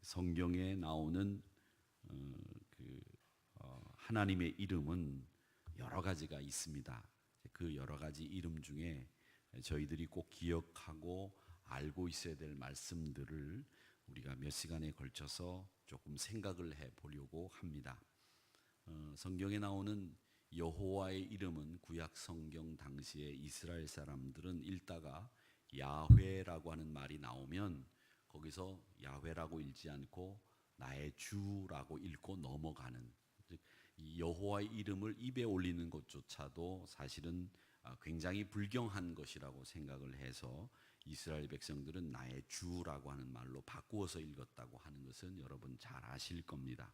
성경에 나오는 하나님의 이름은 여러 가지가 있습니다. 그 여러 가지 이름 중에 저희들이 꼭 기억하고 알고 있어야 될 말씀들을 우리가 몇 시간에 걸쳐서 조금 생각을 해 보려고 합니다. 성경에 나오는 여호와의 이름은 구약 성경 당시에 이스라엘 사람들은 읽다가 야훼라고 하는 말이 나오면 거기서 야훼라고 읽지 않고 나의 주라고 읽고 넘어가는, 즉 이 여호와의 이름을 입에 올리는 것조차도 사실은 굉장히 불경한 것이라고 생각을 해서 이스라엘 백성들은 나의 주라고 하는 말로 바꾸어서 읽었다고 하는 것은 여러분 잘 아실 겁니다.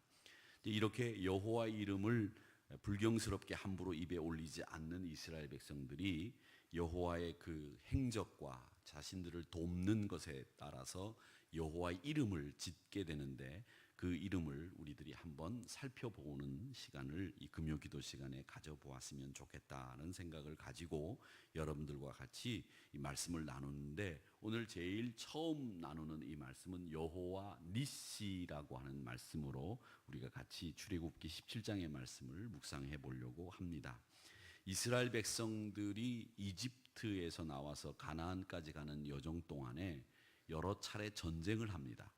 이렇게 여호와의 이름을 불경스럽게 함부로 입에 올리지 않는 이스라엘 백성들이 여호와의 그 행적과 자신들을 돕는 것에 따라서 여호와의 이름을 짓게 되는데, 그 이름을 우리들이 한번 살펴보는 시간을 이 금요 기도 시간에 가져보았으면 좋겠다는 생각을 가지고 여러분들과 같이 이 말씀을 나누는데, 오늘 제일 처음 나누는 이 말씀은 여호와 니시라고 하는 말씀으로 우리가 같이 출애굽기 17장의 말씀을 묵상해 보려고 합니다. 이스라엘 백성들이 이집트에서 나와서 가나안까지 가는 여정 동안에 여러 차례 전쟁을 합니다.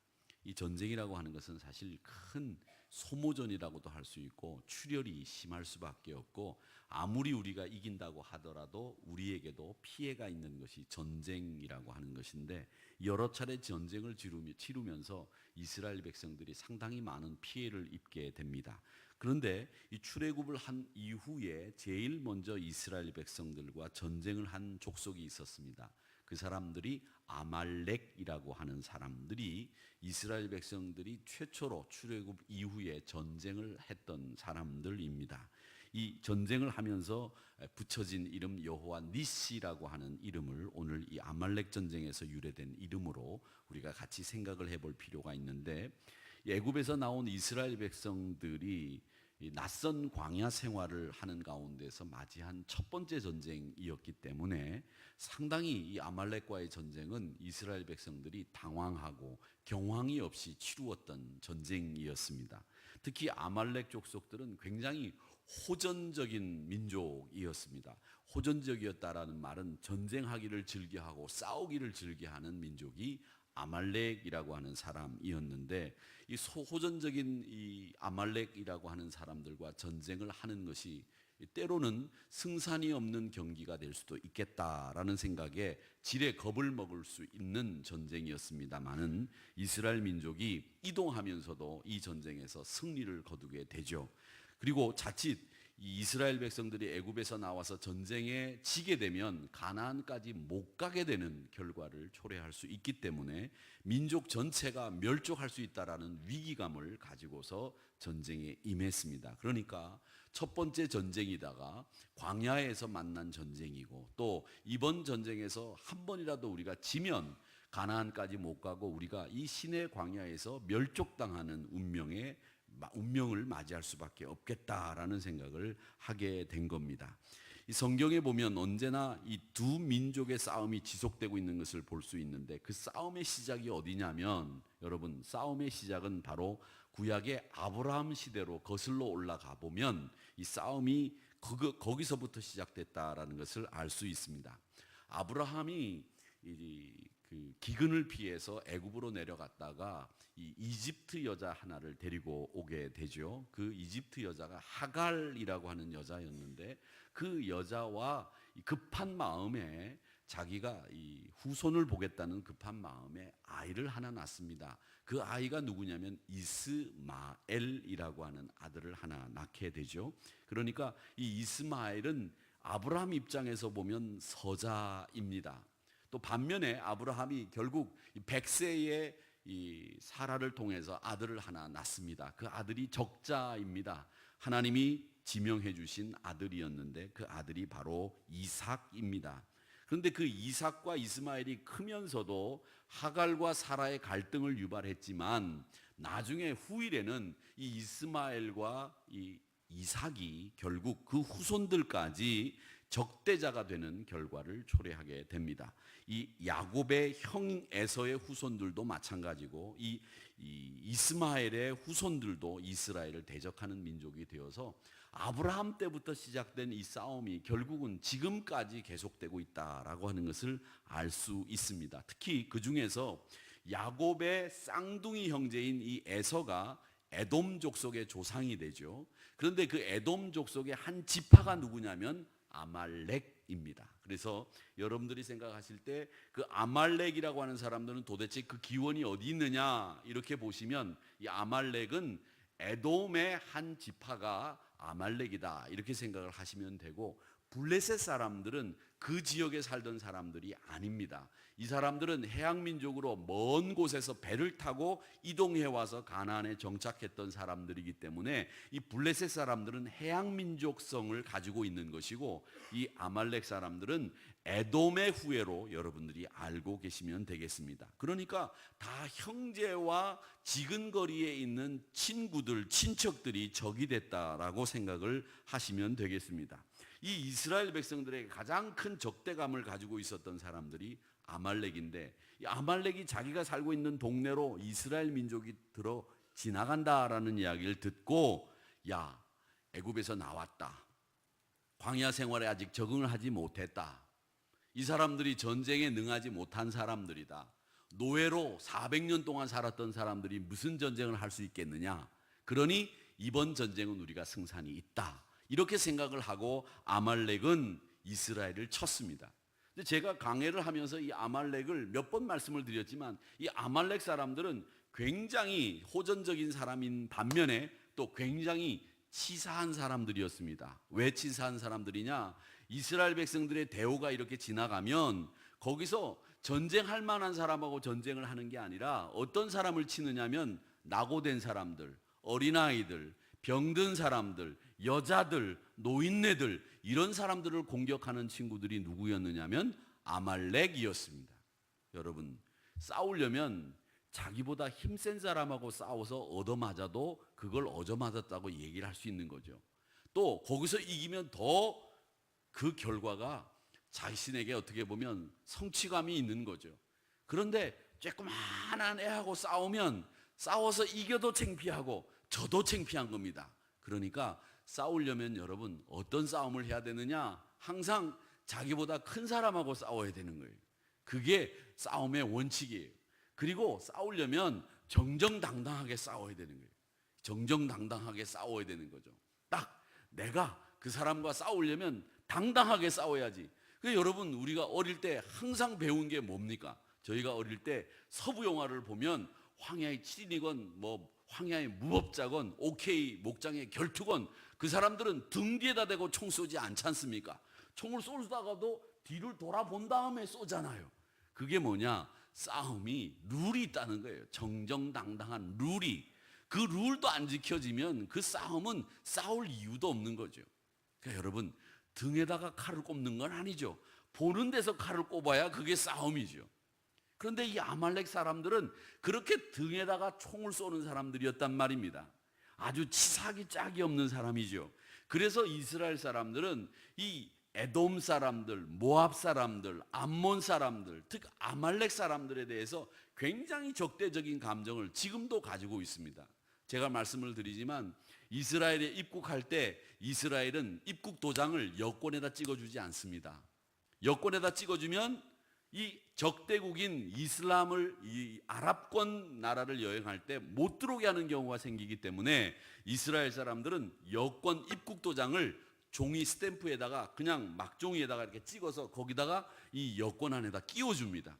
이 전쟁이라고 하는 것은 사실 큰 소모전이라고도 할 수 있고 출혈이 심할 수밖에 없고, 아무리 우리가 이긴다고 하더라도 우리에게도 피해가 있는 것이 전쟁이라고 하는 것인데, 여러 차례 전쟁을 치르면서 이스라엘 백성들이 상당히 많은 피해를 입게 됩니다. 그런데 이 출애굽을 한 이후에 제일 먼저 이스라엘 백성들과 전쟁을 한 족속이 있었습니다. 그 사람들이 아말렉이라고 하는 사람들이 이스라엘 백성들이 최초로 출애굽 이후에 전쟁을 했던 사람들입니다. 이 전쟁을 하면서 붙여진 이름 여호와 니시라고 하는 이름을 오늘 이 아말렉 전쟁에서 유래된 이름으로 우리가 같이 생각을 해볼 필요가 있는데, 애굽에서 나온 이스라엘 백성들이 낯선 광야 생활을 하는 가운데서 맞이한 첫 번째 전쟁이었기 때문에 상당히 이 아말렉과의 전쟁은 이스라엘 백성들이 당황하고 경황이 없이 치루었던 전쟁이었습니다. 특히 아말렉 족속들은 굉장히 호전적인 민족이었습니다. 호전적이었다라는 말은 전쟁하기를 즐겨하고 싸우기를 즐겨하는 민족이 아말렉이라고 하는 사람이었는데, 이 소호전적인 이 아말렉이라고 하는 사람들과 전쟁을 하는 것이 때로는 승산이 없는 경기가 될 수도 있겠다라는 생각에 지레 겁을 먹을 수 있는 전쟁이었습니다만은 이스라엘 민족이 이동하면서도 이 전쟁에서 승리를 거두게 되죠. 그리고 자칫 이 이스라엘 백성들이 애굽에서 나와서 전쟁에 지게 되면 가나안까지 못 가게 되는 결과를 초래할 수 있기 때문에 민족 전체가 멸족할 수 있다라는 위기감을 가지고서 전쟁에 임했습니다. 그러니까 첫 번째 전쟁이다가 광야에서 만난 전쟁이고, 또 이번 전쟁에서 한 번이라도 우리가 지면 가나안까지 못 가고 우리가 이 시내 광야에서 멸족당하는 운명을 맞이할 수밖에 없겠다라는 생각을 하게 된 겁니다. 이 성경에 보면 언제나 이 두 민족의 싸움이 지속되고 있는 것을 볼 수 있는데, 그 싸움의 시작이 어디냐면, 여러분, 싸움의 시작은 바로 구약의 아브라함 시대로 거슬러 올라가 보면 이 싸움이 거기서부터 시작됐다라는 것을 알 수 있습니다. 아브라함이 그 기근을 피해서 애굽으로 내려갔다가 이 이집트 여자 하나를 데리고 오게 되죠. 그 이집트 여자가 하갈이라고 하는 여자였는데, 그 여자와 급한 마음에 자기가 이 후손을 보겠다는 급한 마음에 아이를 하나 낳습니다. 그 아이가 누구냐면 이스마엘이라고 하는 아들을 하나 낳게 되죠. 그러니까 이 이스마엘은 아브라함 입장에서 보면 서자입니다. 또 반면에 아브라함이 결국 100세의 이 사라를 통해서 아들을 하나 낳습니다. 그 아들이 적자입니다. 하나님이 지명해 주신 아들이었는데 그 아들이 바로 이삭입니다. 그런데 그 이삭과 이스마엘이 크면서도 하갈과 사라의 갈등을 유발했지만, 나중에 후일에는 이 이스마엘과 이 이삭이 결국 그 후손들까지 적대자가 되는 결과를 초래하게 됩니다. 이 야곱의 형 에서의 후손들도 마찬가지고 이 이스마엘의 후손들도 이스라엘을 대적하는 민족이 되어서 아브라함 때부터 시작된 이 싸움이 결국은 지금까지 계속되고 있다라고 하는 것을 알 수 있습니다. 특히 그 중에서 야곱의 쌍둥이 형제인 이 에서가 에돔 족속의 조상이 되죠. 그런데 그 에돔 족속의 한 지파가 누구냐면 아말렉입니다. 그래서 여러분들이 생각하실 때 그 아말렉이라고 하는 사람들은 도대체 그 기원이 어디 있느냐 이렇게 보시면 이 아말렉은 에돔의 한 지파가 아말렉이다 이렇게 생각을 하시면 되고, 블레셋 사람들은 그 지역에 살던 사람들이 아닙니다. 이 사람들은 해양민족으로 먼 곳에서 배를 타고 이동해 와서 가나안에 정착했던 사람들이기 때문에 이 블레셋 사람들은 해양민족성을 가지고 있는 것이고, 이 아말렉 사람들은 에돔의 후예로 여러분들이 알고 계시면 되겠습니다. 그러니까 다 형제와 지근거리에 있는 친구들, 친척들이 적이 됐다라고 생각을 하시면 되겠습니다. 이 이스라엘 백성들에게 가장 큰 적대감을 가지고 있었던 사람들이 아말렉인데, 이 아말렉이 자기가 살고 있는 동네로 이스라엘 민족이 들어 지나간다라는 이야기를 듣고, 야, 애굽에서 나왔다, 광야 생활에 아직 적응을 하지 못했다, 이 사람들이 전쟁에 능하지 못한 사람들이다, 노예로 400년 동안 살았던 사람들이 무슨 전쟁을 할 수 있겠느냐, 그러니 이번 전쟁은 우리가 승산이 있다, 이렇게 생각을 하고 아말렉은 이스라엘을 쳤습니다. 근데 제가 강해를 하면서 이 아말렉을 몇 번 말씀을 드렸지만, 이 아말렉 사람들은 굉장히 호전적인 사람인 반면에 또 굉장히 치사한 사람들이었습니다. 왜 치사한 사람들이냐? 이스라엘 백성들의 대우가 이렇게 지나가면 거기서 전쟁할 만한 사람하고 전쟁을 하는 게 아니라 어떤 사람을 치느냐면 낙오된 사람들, 어린아이들, 병든 사람들, 여자들, 노인네들, 이런 사람들을 공격하는 친구들이 누구였느냐면 아말렉이었습니다. 여러분, 싸우려면 자기보다 힘센 사람하고 싸워서 얻어맞아도 그걸 얻어맞았다고 얘기를 할 수 있는 거죠. 또 거기서 이기면 더 그 결과가 자신에게 어떻게 보면 성취감이 있는 거죠. 그런데 조그만한 애하고 싸우면 싸워서 이겨도 창피하고 저도 창피한 겁니다. 그러니까 싸우려면 여러분 어떤 싸움을 해야 되느냐? 항상 자기보다 큰 사람하고 싸워야 되는 거예요. 그게 싸움의 원칙이에요. 그리고 싸우려면 정정당당하게 싸워야 되는 거예요. 정정당당하게 싸워야 되는 거죠. 딱 내가 그 사람과 싸우려면 당당하게 싸워야지. 그래서 여러분, 우리가 어릴 때 항상 배운 게 뭡니까? 저희가 어릴 때 서부 영화를 보면 황야의 7인이건 뭐 황야의 무법자건 오케이 목장의 결투건 그 사람들은 등 뒤에다 대고 총 쏘지 않지 않습니까? 총을 쏘다가도 뒤를 돌아본 다음에 쏘잖아요. 그게 뭐냐? 싸움이 룰이 있다는 거예요. 정정당당한 룰이. 그 룰도 안 지켜지면 그 싸움은 싸울 이유도 없는 거죠. 그러니까 여러분, 등에다가 칼을 꼽는 건 아니죠. 보는 데서 칼을 꼽아야 그게 싸움이죠. 그런데 이 아말렉 사람들은 그렇게 등에다가 총을 쏘는 사람들이었단 말입니다. 아주 치사하기 짝이 없는 사람이죠. 그래서 이스라엘 사람들은 이 에돔 사람들, 모압 사람들, 암몬 사람들, 즉 아말렉 사람들에 대해서 굉장히 적대적인 감정을 지금도 가지고 있습니다. 제가 말씀을 드리지만 이스라엘에 입국할 때 이스라엘은 입국 도장을 여권에다 찍어주지 않습니다. 여권에다 찍어주면 이 적대국인 이슬람을, 이 아랍권 나라를 여행할 때 못 들어오게 하는 경우가 생기기 때문에 이스라엘 사람들은 여권 입국 도장을 종이 스탬프에다가 그냥 막종이에다가 이렇게 찍어서 거기다가 이 여권 안에다 끼워줍니다.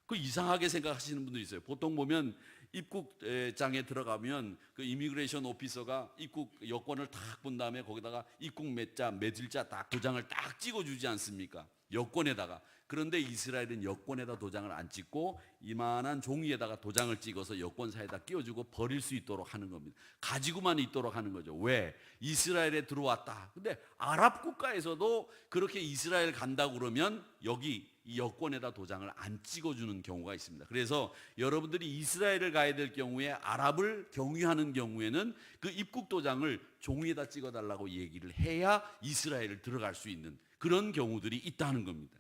그 이상하게 생각하시는 분들이 있어요. 보통 보면 입국장에 들어가면 그 이미그레이션 오피서가 입국 여권을 딱 본 다음에 거기다가 입국 매질자 딱 도장을 딱 찍어주지 않습니까? 여권에다가. 그런데 이스라엘은 여권에다 도장을 안 찍고 이만한 종이에다가 도장을 찍어서 여권사에다 끼워주고 버릴 수 있도록 하는 겁니다. 가지고만 있도록 하는 거죠. 왜? 이스라엘에 들어왔다. 근데 아랍 국가에서도 그렇게 이스라엘 간다고 그러면 여기 이 여권에다 도장을 안 찍어주는 경우가 있습니다. 그래서 여러분들이 이스라엘을 가야 될 경우에 아랍을 경유하는 경우에는 그 입국 도장을 종이에다 찍어달라고 얘기를 해야 이스라엘을 들어갈 수 있는 그런 경우들이 있다는 겁니다.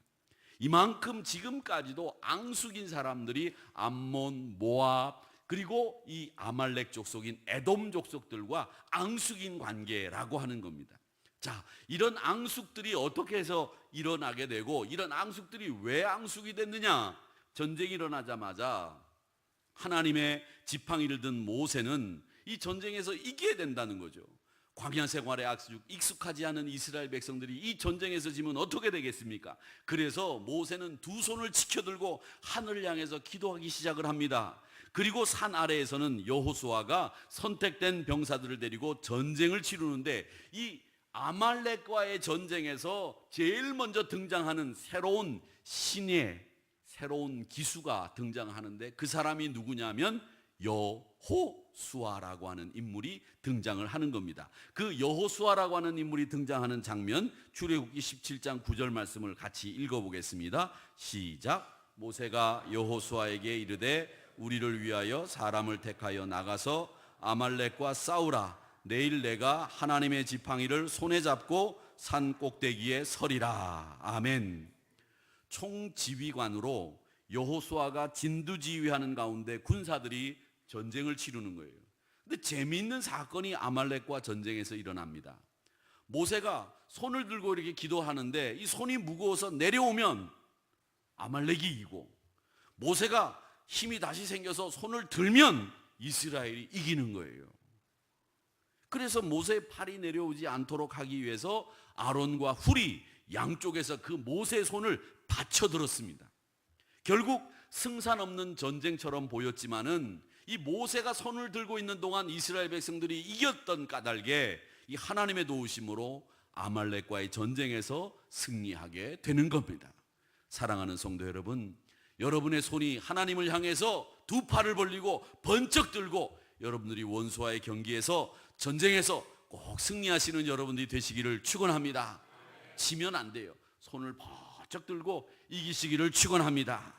이만큼 지금까지도 앙숙인 사람들이 암몬, 모압, 그리고 이 아말렉 족속인 에돔 족속들과 앙숙인 관계라고 하는 겁니다. 자, 이런 앙숙들이 어떻게 해서 일어나게 되고 이런 앙숙들이 왜 앙숙이 됐느냐? 전쟁이 일어나자마자 하나님의 지팡이를 든 모세는 이 전쟁에서 이겨야 된다는 거죠. 광야 생활에 익숙하지 않은 이스라엘 백성들이 이 전쟁에서 지면 어떻게 되겠습니까? 그래서 모세는 두 손을 치켜들고 하늘을 향해서 기도하기 시작을 합니다. 그리고 산 아래에서는 여호수아가 선택된 병사들을 데리고 전쟁을 치르는데 이 아말렉과의 전쟁에서 제일 먼저 등장하는 새로운 신의 새로운 기수가 등장하는데 그 사람이 누구냐면 여호수아라고 하는 인물이 등장을 하는 겁니다. 그 여호수아라고 하는 인물이 등장하는 장면, 출애굽기 17장 9절 말씀을 같이 읽어보겠습니다. 시작. 모세가 여호수아에게 이르되 우리를 위하여 사람을 택하여 나가서 아말렉과 싸우라. 내일 내가 하나님의 지팡이를 손에 잡고 산 꼭대기에 서리라. 아멘. 총지휘관으로 여호수아가 진두지휘하는 가운데 군사들이 전쟁을 치르는 거예요. 근데 재미있는 사건이 아말렉과 전쟁에서 일어납니다. 모세가 손을 들고 이렇게 기도하는데 이 손이 무거워서 내려오면 아말렉이 이기고, 모세가 힘이 다시 생겨서 손을 들면 이스라엘이 이기는 거예요. 그래서 모세의 팔이 내려오지 않도록 하기 위해서 아론과 훌이 양쪽에서 그 모세의 손을 받쳐들었습니다. 결국 승산 없는 전쟁처럼 보였지만은 이 모세가 손을 들고 있는 동안 이스라엘 백성들이 이겼던 까닭에 이 하나님의 도우심으로 아말렉과의 전쟁에서 승리하게 되는 겁니다. 사랑하는 성도 여러분, 여러분의 손이 하나님을 향해서 두 팔을 벌리고 번쩍 들고 여러분들이 원수와의 경기에서 전쟁에서 꼭 승리하시는 여러분들이 되시기를 축원합니다. 지면 안 돼요. 손을 번쩍 들고 이기시기를 축원합니다.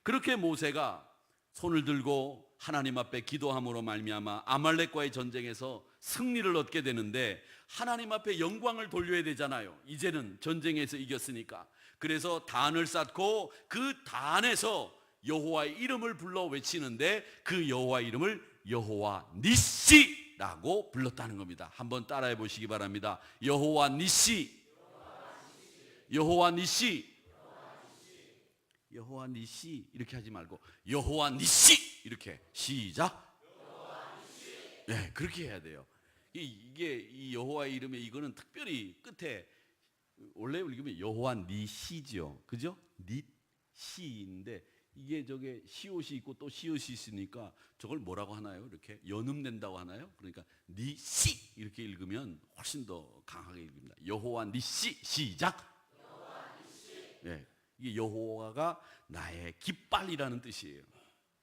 그렇게 모세가 손을 들고 하나님 앞에 기도함으로 말미암아 아말렉과의 전쟁에서 승리를 얻게 되는데, 하나님 앞에 영광을 돌려야 되잖아요. 이제는 전쟁에서 이겼으니까. 그래서 단을 쌓고 그 단에서 여호와의 이름을 불러 외치는데 그 여호와의 이름을 여호와 니시라고 불렀다는 겁니다. 한번 따라해 보시기 바랍니다. 여호와 니시, 여호와 니시, 여호와 니시 이렇게 하지 말고 여호와 니시 이렇게 시작. 네, 그렇게 해야 돼요. 이게 이 여호와의 이름에 이거는 특별히 끝에 원래 읽으면 여호와 니시죠, 그죠? 니시인데 이게 저게 시옷이 있고 또 시옷이 있으니까 저걸 뭐라고 하나요? 이렇게 연음된다고 하나요? 그러니까 니시 이렇게 읽으면 훨씬 더 강하게 읽습니다. 여호와 니시 시작. 네, 이게 여호와가 나의 깃발이라는 뜻이에요.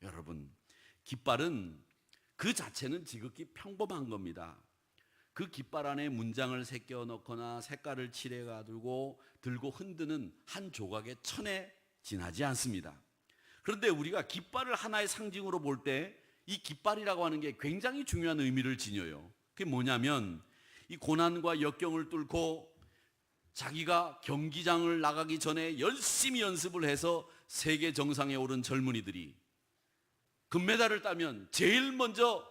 여러분, 깃발은 그 자체는 지극히 평범한 겁니다. 그 깃발 안에 문장을 새겨 넣거나 색깔을 칠해가지고 들고 흔드는 한 조각의 천에 지나지 않습니다. 그런데 우리가 깃발을 하나의 상징으로 볼 때 이 깃발이라고 하는 게 굉장히 중요한 의미를 지녀요. 그게 뭐냐면 이 고난과 역경을 뚫고 자기가 경기장을 나가기 전에 열심히 연습을 해서 세계 정상에 오른 젊은이들이 금메달을 따면 제일 먼저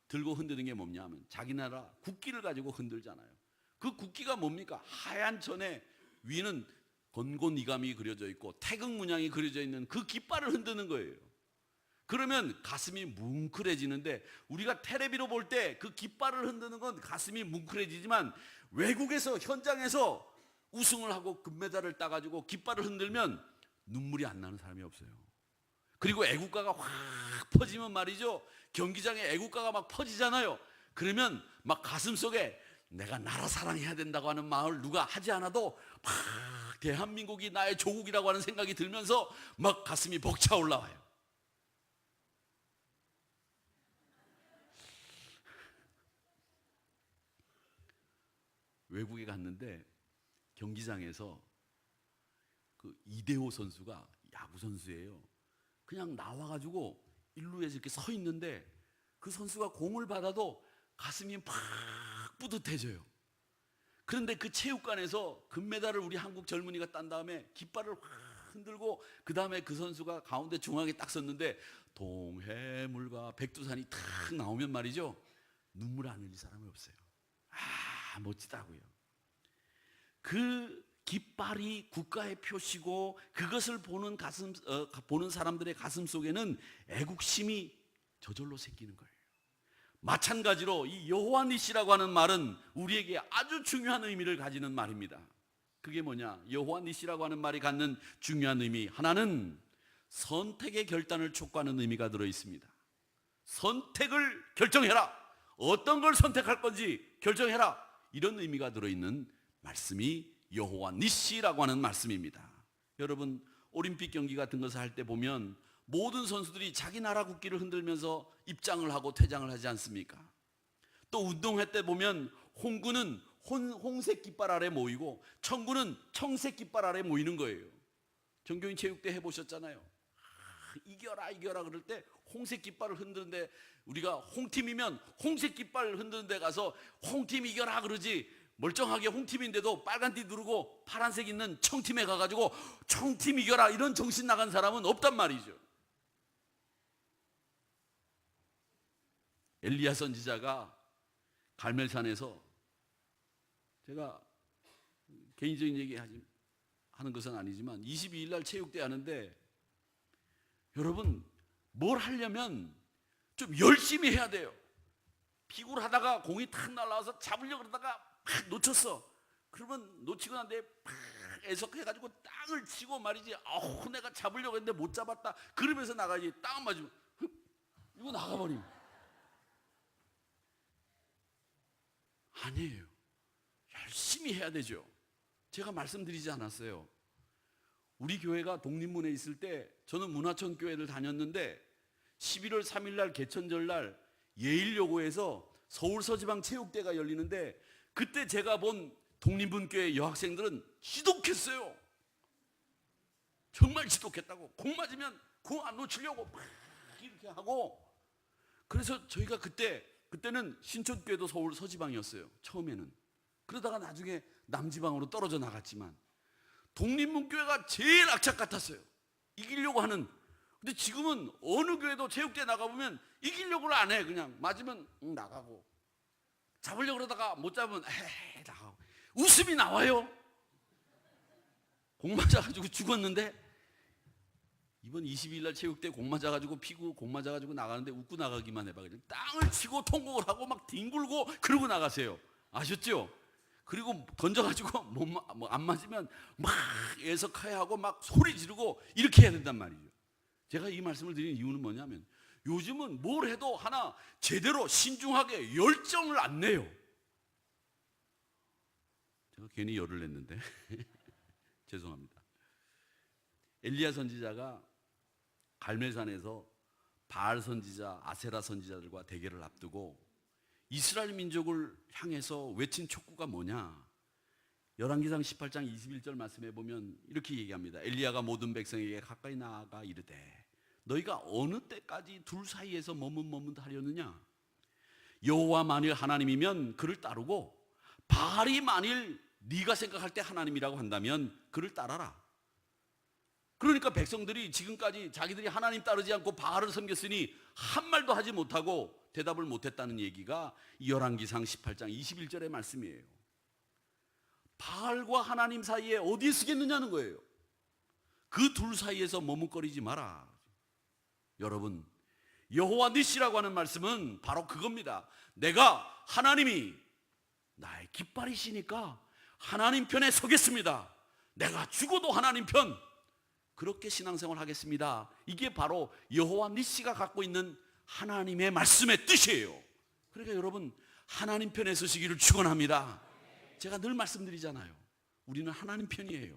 들고 흔드는 게 뭐냐면 자기 나라 국기를 가지고 흔들잖아요. 그 국기가 뭡니까? 하얀 천에 위는 건곤이감이 그려져 있고 태극 문양이 그려져 있는 그 깃발을 흔드는 거예요. 그러면 가슴이 뭉클해지는데, 우리가 텔레비로 볼 때 그 깃발을 흔드는 건 가슴이 뭉클해지지만 외국에서 현장에서 우승을 하고 금메달을 따가지고 깃발을 흔들면 눈물이 안 나는 사람이 없어요. 그리고 애국가가 확 퍼지면 말이죠, 경기장에 애국가가 막 퍼지잖아요. 그러면 막 가슴속에 내가 나라 사랑해야 된다고 하는 마음을 누가 하지 않아도 막 대한민국이 나의 조국이라고 하는 생각이 들면서 막 가슴이 벅차 올라와요. 외국에 갔는데 경기장에서 그 이대호 선수가 야구 선수예요. 그냥 나와가지고 일루에서 이렇게 서 있는데 그 선수가 공을 받아도 가슴이 막 뿌듯해져요. 그런데 그 체육관에서 금메달을 우리 한국 젊은이가 딴 다음에 깃발을 확 흔들고 그 다음에 그 선수가 가운데 중앙에 딱 섰는데 동해물과 백두산이 탁 나오면 말이죠, 눈물 안 흘릴 사람이 없어요. 아, 멋지다고요. 그 깃발이 국가의 표시고 그것을 보는 보는 사람들의 가슴 속에는 애국심이 저절로 생기는 거예요. 마찬가지로 이 여호와 니시라고 하는 말은 우리에게 아주 중요한 의미를 가지는 말입니다. 그게 뭐냐? 여호와 니시라고 하는 말이 갖는 중요한 의미, 하나는 선택의 결단을 촉구하는 의미가 들어 있습니다. 선택을 결정해라. 어떤 걸 선택할 건지 결정해라. 이런 의미가 들어있는 말씀이 여호와 니시라고 하는 말씀입니다. 여러분, 올림픽 경기 같은 것을 할 때 보면 모든 선수들이 자기 나라 국기를 흔들면서 입장을 하고 퇴장을 하지 않습니까? 또 운동회 때 보면 홍구는 홍색 깃발 아래 모이고 청구는 청색 깃발 아래 모이는 거예요. 정교인 체육대 해보셨잖아요. 이겨라 이겨라 그럴 때 홍색 깃발을 흔드는데, 우리가 홍팀이면 홍색 깃발 흔드는 데 가서 홍팀 이겨라 그러지, 멀쩡하게 홍팀인데도 빨간 띠 누르고 파란색 있는 청팀에 가가지고 청팀 이겨라 이런 정신 나간 사람은 없단 말이죠. 엘리야 선지자가 갈멜산에서, 제가 개인적인 얘기 하는 것은 아니지만 22일 날 체육대 하는데, 여러분 뭘 하려면 좀 열심히 해야 돼요. 피구를 하다가 공이 탁 날아와서 잡으려고 그러다가 팍 놓쳤어. 그러면 놓치고 난 뒤에 팍 애석해가지고 땅을 치고 말이지, 아우 내가 잡으려고 했는데 못 잡았다 그러면서 나가지. 땅 맞으면 이거 나가버림. 아니에요. 열심히 해야 되죠. 제가 말씀드리지 않았어요. 우리 교회가 독립문에 있을 때 저는 문화천 교회를 다녔는데 11월 3일 날 개천절 날 예일여고에서 서울서지방 체육대가 열리는데, 그때 제가 본 독립문교회 여학생들은 지독했어요. 정말 지독했다고. 공 맞으면 공 안 놓치려고 막 이렇게 하고. 그래서 저희가 그때는 신촌교회도 서울 서지방이었어요, 처음에는. 그러다가 나중에 남지방으로 떨어져 나갔지만 독립문교회가 제일 악착 같았어요, 이기려고 하는. 근데 지금은 어느 교회도 체육대 나가보면 이기려고를 안 해. 그냥 맞으면 나가고, 잡으려고 그러다가 못 잡으면 에이 나가고. 웃음이 나와요. 공 맞아가지고 죽었는데, 이번 22일 날 체육대 공 맞아가지고 피고 공 맞아가지고 나가는데 웃고 나가기만 해봐. 그냥 땅을 치고 통곡을 하고 막 뒹굴고 그러고 나가세요. 아셨죠? 그리고 던져가지고 안 맞으면 막 애석하여하고 막 소리 지르고 이렇게 해야 된단 말이죠. 제가 이 말씀을 드리는 이유는 뭐냐면, 요즘은 뭘 해도 하나 제대로 신중하게 열정을 안 내요. 제가 괜히 열을 냈는데 죄송합니다. 엘리야 선지자가 갈멜산에서 바알 선지자, 아세라 선지자들과 대결을 앞두고 이스라엘 민족을 향해서 외친 촉구가 뭐냐? 열왕기상 18장 21절 말씀에 보면 이렇게 얘기합니다. 엘리야가 모든 백성에게 가까이 나아가 이르되 너희가 어느 때까지 둘 사이에서 머뭇머뭇하려느냐? 여호와 만일 하나님이면 그를 따르고 바알이 만일 네가 생각할 때 하나님이라고 한다면 그를 따라라. 그러니까 백성들이 지금까지 자기들이 하나님 따르지 않고 바알을 섬겼으니 한 말도 하지 못하고 대답을 못했다는 얘기가 열왕기상 18장 21절의 말씀이에요. 바알과 하나님 사이에 어디에 쓰겠느냐는 거예요. 그 둘 사이에서 머뭇거리지 마라. 여러분, 여호와 니시라고 하는 말씀은 바로 그겁니다. 내가 하나님이 나의 깃발이시니까 하나님 편에 서겠습니다. 내가 죽어도 하나님 편, 그렇게 신앙생활 하겠습니다. 이게 바로 여호와 니시가 갖고 있는 하나님의 말씀의 뜻이에요. 그러니까 여러분, 하나님 편에 서시기를 축원합니다. 제가 늘 말씀드리잖아요. 우리는 하나님 편이에요.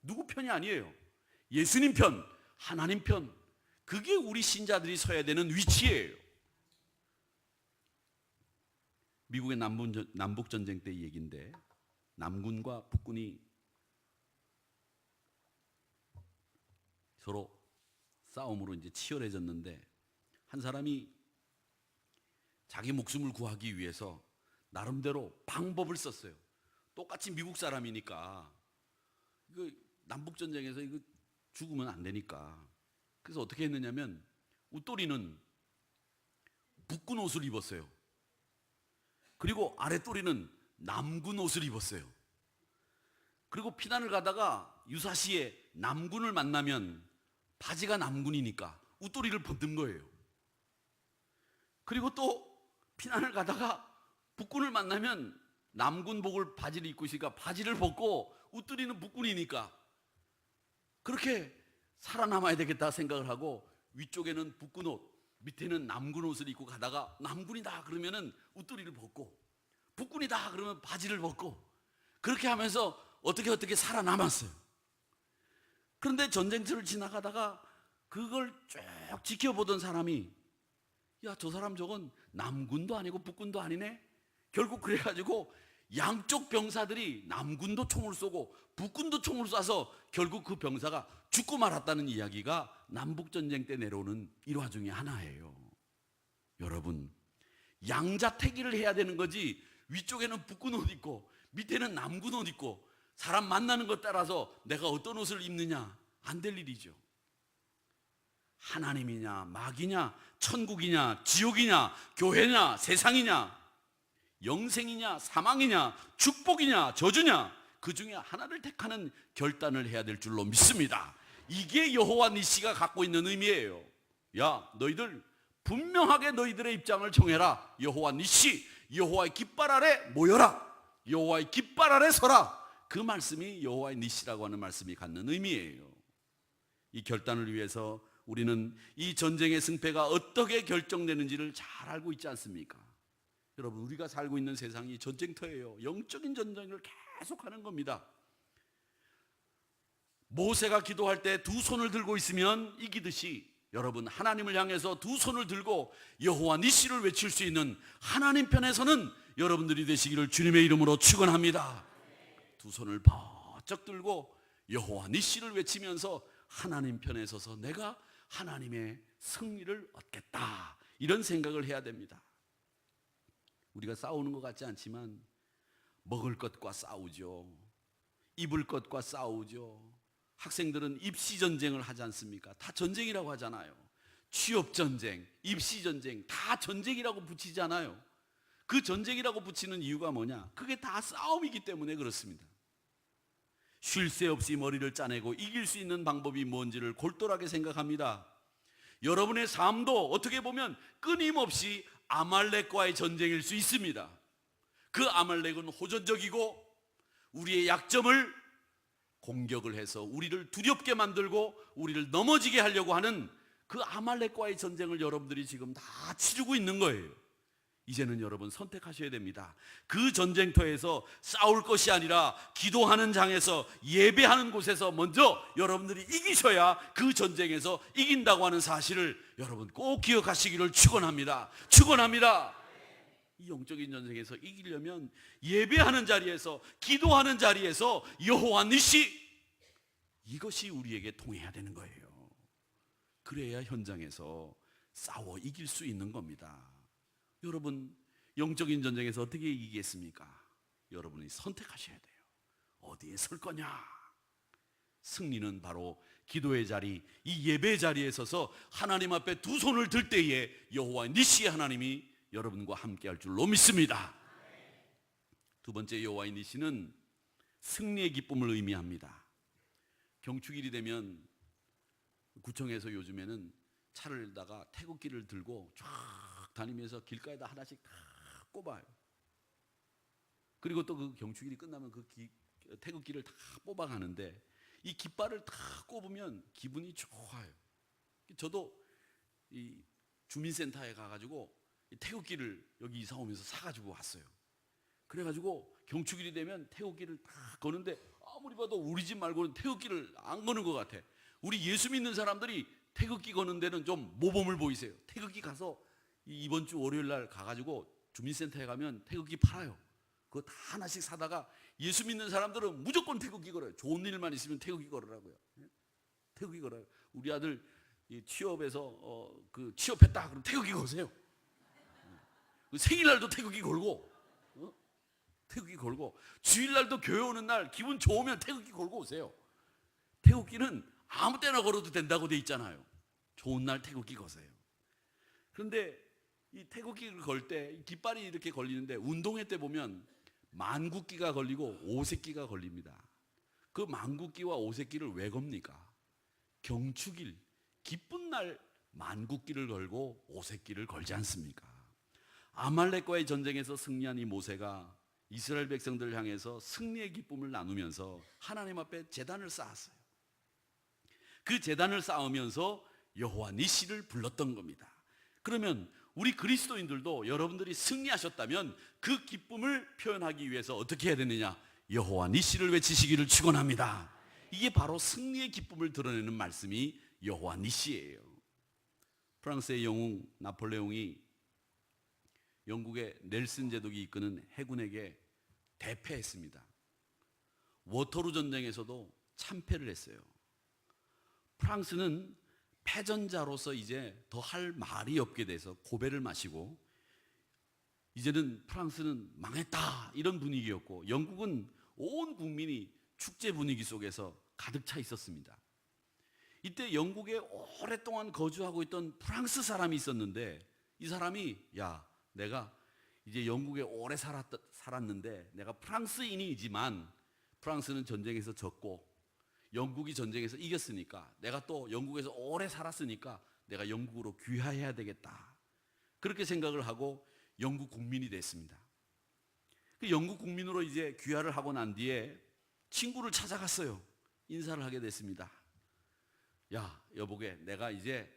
누구 편이 아니에요. 예수님 편, 하나님 편. 그게 우리 신자들이 서야 되는 위치예요. 미국의 남북전쟁 때 얘기인데, 남군과 북군이 서로 싸움으로 이제 치열해졌는데, 한 사람이 자기 목숨을 구하기 위해서 나름대로 방법을 썼어요. 똑같이 미국 사람이니까 이거 남북 전쟁에서 이거 죽으면 안 되니까. 그래서 어떻게 했느냐면 웃돌이는 북군 옷을 입었어요. 그리고 아랫도리는 남군 옷을 입었어요. 그리고 피난을 가다가 유사시에 남군을 만나면 바지가 남군이니까 웃도리를 벗는 거예요. 그리고 또 피난을 가다가 북군을 만나면 남군복을 바지를 입고 있으니까 바지를 벗고 웃도리는 북군이니까 그렇게 살아남아야 되겠다 생각을 하고 위쪽에는 북군 옷, 밑에는 남군 옷을 입고 가다가 남군이다 그러면은 웃도리를 벗고 북군이다 그러면 바지를 벗고 그렇게 하면서 어떻게 살아남았어요. 그런데 전쟁터를 지나가다가 그걸 쭉 지켜보던 사람이 야, 저 사람 저건 남군도 아니고 북군도 아니네. 결국 그래가지고 양쪽 병사들이 남군도 총을 쏘고 북군도 총을 쏴서 결국 그 병사가 죽고 말았다는 이야기가 남북전쟁 때 내려오는 일화 중에 하나예요. 여러분, 양자택일을 해야 되는 거지 위쪽에는 북군 옷 입고 밑에는 남군 옷 입고 사람 만나는 것 따라서 내가 어떤 옷을 입느냐 안 될 일이죠. 하나님이냐 마귀냐 천국이냐 지옥이냐 교회냐 세상이냐 영생이냐 사망이냐 축복이냐 저주냐 그 중에 하나를 택하는 결단을 해야 될 줄로 믿습니다. 이게 여호와 니시가 갖고 있는 의미예요. 야, 너희들 분명하게 너희들의 입장을 정해라. 여호와 니시, 여호와의 깃발 아래 모여라. 여호와의 깃발 아래 서라. 그 말씀이 여호와의 니시라고 하는 말씀이 갖는 의미예요. 이 결단을 위해서 우리는 이 전쟁의 승패가 어떻게 결정되는지를 잘 알고 있지 않습니까? 여러분, 우리가 살고 있는 세상이 전쟁터예요. 영적인 전쟁을 계속하는 겁니다. 모세가 기도할 때 두 손을 들고 있으면 이기듯이 여러분, 하나님을 향해서 두 손을 들고 여호와 니시를 외칠 수 있는 하나님 편에서는 여러분들이 되시기를 주님의 이름으로 축원합니다. 두 손을 번쩍 들고 여호와 니시를 외치면서 하나님 편에 서서 내가 하나님의 승리를 얻겠다, 이런 생각을 해야 됩니다. 우리가 싸우는 것 같지 않지만 먹을 것과 싸우죠. 입을 것과 싸우죠. 학생들은 입시 전쟁을 하지 않습니까? 다 전쟁이라고 하잖아요. 취업 전쟁, 입시 전쟁 다 전쟁이라고 붙이잖아요. 그 전쟁이라고 붙이는 이유가 뭐냐? 그게 다 싸움이기 때문에 그렇습니다. 쉴 새 없이 머리를 짜내고 이길 수 있는 방법이 뭔지를 골똘하게 생각합니다. 여러분의 삶도 어떻게 보면 끊임없이 아말렉과의 전쟁일 수 있습니다. 그 아말렉은 호전적이고 우리의 약점을 공격을 해서 우리를 두렵게 만들고 우리를 넘어지게 하려고 하는 그 아말렉과의 전쟁을 여러분들이 지금 다 치르고 있는 거예요. 이제는 여러분 선택하셔야 됩니다. 그 전쟁터에서 싸울 것이 아니라 기도하는 장에서 예배하는 곳에서 먼저 여러분들이 이기셔야 그 전쟁에서 이긴다고 하는 사실을 여러분 꼭 기억하시기를 축원합니다. 축원합니다. 이 영적인 전쟁에서 이기려면 예배하는 자리에서 기도하는 자리에서 여호와 니시, 이것이 우리에게 통해야 되는 거예요. 그래야 현장에서 싸워 이길 수 있는 겁니다. 여러분, 영적인 전쟁에서 어떻게 이기겠습니까? 여러분이 선택하셔야 돼요. 어디에 설 거냐? 승리는 바로 기도의 자리, 이 예배의 자리에 서서 하나님 앞에 두 손을 들 때에 여호와 니시의 하나님이 여러분과 함께 할 줄로 믿습니다. 두 번째, 여호와의 니시는 승리의 기쁨을 의미합니다. 경축일이 되면 구청에서 요즘에는 차를 다가 태극기를 들고 쫙 다니면서 길가에다 하나씩 다 꼽아요. 그리고 또 그 경축일이 끝나면 그 태극기를 다 뽑아가는데 이 깃발을 다 꼽으면 기분이 좋아요. 저도 이 주민센터에 가가지고 태극기를 여기 이사 오면서 사가지고 왔어요. 그래가지고 경축일이 되면 태극기를 다 거는데 아무리 봐도 우리 집 말고는 태극기를 안 거는 것 같아. 우리 예수 믿는 사람들이 태극기 거는 데는 좀 모범을 보이세요. 태극기 가서 이번 주 월요일 날 가가지고 주민센터에 가면 태극기 팔아요. 그거 다 하나씩 사다가 예수 믿는 사람들은 무조건 태극기 걸어요. 좋은 일만 있으면 태극기 걸으라고요. 태극기 걸어요. 우리 아들 취업해서 그 취업했다 그럼 태극기 거세요. 생일날도 태극기 걸고. 태극기 걸고, 주일날도 교회 오는 날 기분 좋으면 태극기 걸고 오세요. 태극기는 아무 때나 걸어도 된다고 돼 있잖아요. 좋은 날 태극기 거세요. 그런데 이 태극기를 걸 때 깃발이 이렇게 걸리는데, 운동회 때 보면 만국기가 걸리고 오색기가 걸립니다. 그 만국기와 오색기를 왜 겁니까? 경축일, 기쁜 날 만국기를 걸고 오색기를 걸지 않습니까? 아말렉과의 전쟁에서 승리한 이 모세가 이스라엘 백성들을 향해서 승리의 기쁨을 나누면서 하나님 앞에 제단을 쌓았어요. 그 제단을 쌓으면서 여호와 니시를 불렀던 겁니다. 그러면 우리 그리스도인들도 여러분들이 승리하셨다면 그 기쁨을 표현하기 위해서 어떻게 해야 되느냐? 여호와 니시를 외치시기를 축원합니다. 이게 바로 승리의 기쁨을 드러내는 말씀이 여호와 니시예요. 프랑스의 영웅 나폴레옹이 영국의 넬슨 제독이 이끄는 해군에게 대패했습니다. 워터루 전쟁에서도 참패를 했어요. 프랑스는 패전자로서 이제 더 할 말이 없게 돼서 고배를 마시고, 이제는 프랑스는 망했다 이런 분위기였고, 영국은 온 국민이 축제 분위기 속에서 가득 차 있었습니다. 이때 영국에 오랫동안 거주하고 있던 프랑스 사람이 있었는데, 이 사람이 내가 이제 영국에 오래 살았는데 내가 프랑스인이지만 프랑스는 전쟁에서 졌고 영국이 전쟁에서 이겼으니까 내가 또 영국에서 오래 살았으니까 내가 영국으로 귀화해야 되겠다, 그렇게 생각을 하고 영국 국민이 됐습니다. 그 영국 국민으로 이제 귀화를 하고 난 뒤에 친구를 찾아갔어요. 인사를 하게 됐습니다. 여보게, 내가 이제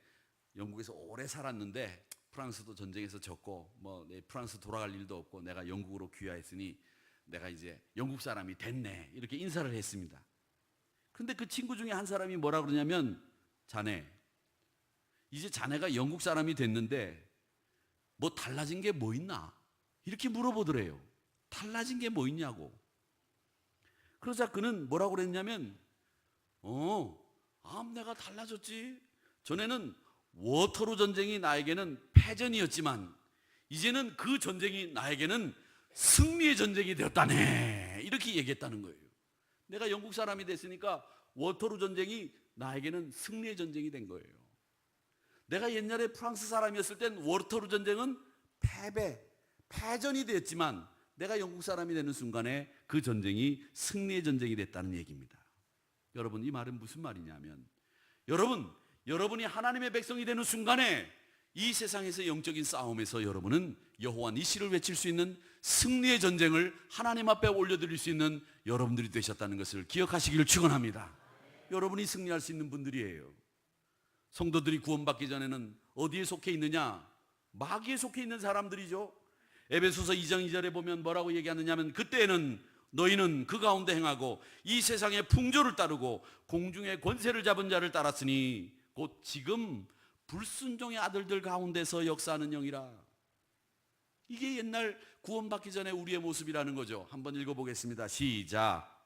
영국에서 오래 살았는데 프랑스도 전쟁에서 졌고 내 프랑스 돌아갈 일도 없고 내가 영국으로 귀화했으니 내가 이제 영국 사람이 됐네, 이렇게 인사를 했습니다. 근데 그 친구 중에 한 사람이 뭐라 그러냐면, 자네 이제 자네가 영국 사람이 됐는데 뭐 달라진 게 뭐 있나, 이렇게 물어보더래요. 달라진 게 뭐 있냐고. 그러자 그는 뭐라고 그랬냐면, 내가 달라졌지. 전에는 워터루 전쟁이 나에게는 패전이었지만 이제는 그 전쟁이 나에게는 승리의 전쟁이 되었다네, 이렇게 얘기했다는 거예요. 내가 영국 사람이 됐으니까 워터루 전쟁이 나에게는 승리의 전쟁이 된 거예요. 내가 옛날에 프랑스 사람이었을 땐 워터루 전쟁은 패전이 됐지만 내가 영국 사람이 되는 순간에 그 전쟁이 승리의 전쟁이 됐다는 얘기입니다. 여러분, 이 말은 무슨 말이냐면, 여러분이 하나님의 백성이 되는 순간에 이 세상에서 영적인 싸움에서 여러분은 여호와 니시를 외칠 수 있는 승리의 전쟁을 하나님 앞에 올려드릴 수 있는 여러분들이 되셨다는 것을 기억하시기를 축원합니다. 여러분이 승리할 수 있는 분들이에요. 성도들이 구원받기 전에는 어디에 속해 있느냐? 마귀에 속해 있는 사람들이죠. 에베소서 2장 2절에 보면 뭐라고 얘기하느냐면, 그때는 너희는 그 가운데 행하고 이 세상의 풍조를 따르고 공중의 권세를 잡은 자를 따랐으니 곧 지금 불순종의 아들들 가운데서 역사하는 영이라. 이게 옛날 구원받기 전에 우리의 모습이라는 거죠. 한번 읽어보겠습니다. 시작.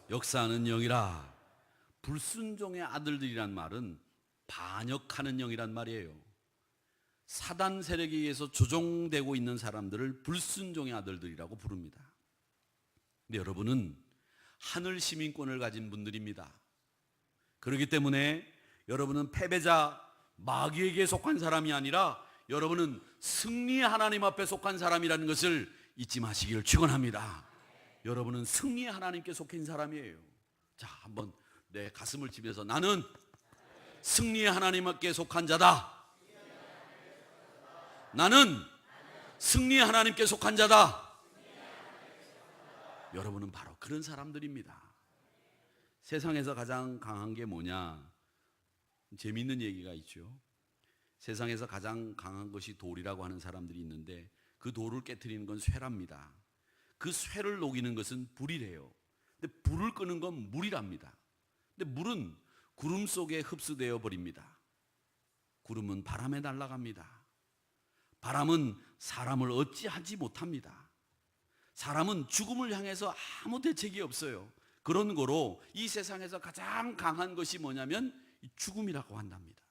역사하는 영이라. 불순종의 아들들이란 말은 반역하는 영이란 말이에요. 사단 세력에 의해서 조종되고 있는 사람들을 불순종의 아들들이라고 부릅니다. 근데 여러분은 하늘 시민권을 가진 분들입니다. 그렇기 때문에 여러분은 패배자 마귀에게 속한 사람이 아니라 여러분은 승리의 하나님 앞에 속한 사람이라는 것을 잊지 마시기를 축원합니다. 여러분은 승리의 하나님께 속한 사람이에요. 자, 한번 내 가슴을 치면서, 나는 승리의 하나님께 속한 자다. 나는 승리의 하나님께 속한 자다. 여러분은 바로 그런 사람들입니다. 세상에서 가장 강한 게 뭐냐? 재미있는 얘기가 있죠. 세상에서 가장 강한 것이 돌이라고 하는 사람들이 있는데, 그 돌을 깨트리는 건 쇠랍니다. 그 쇠를 녹이는 것은 불이래요. 근데 불을 끄는 건 물이랍니다. 근데 물은 구름 속에 흡수되어 버립니다. 구름은 바람에 날아갑니다. 바람은 사람을 어찌하지 못합니다. 사람은 죽음을 향해서 아무 대책이 없어요. 그런 거로 이 세상에서 가장 강한 것이 뭐냐면 이 죽음이라고 한답니다.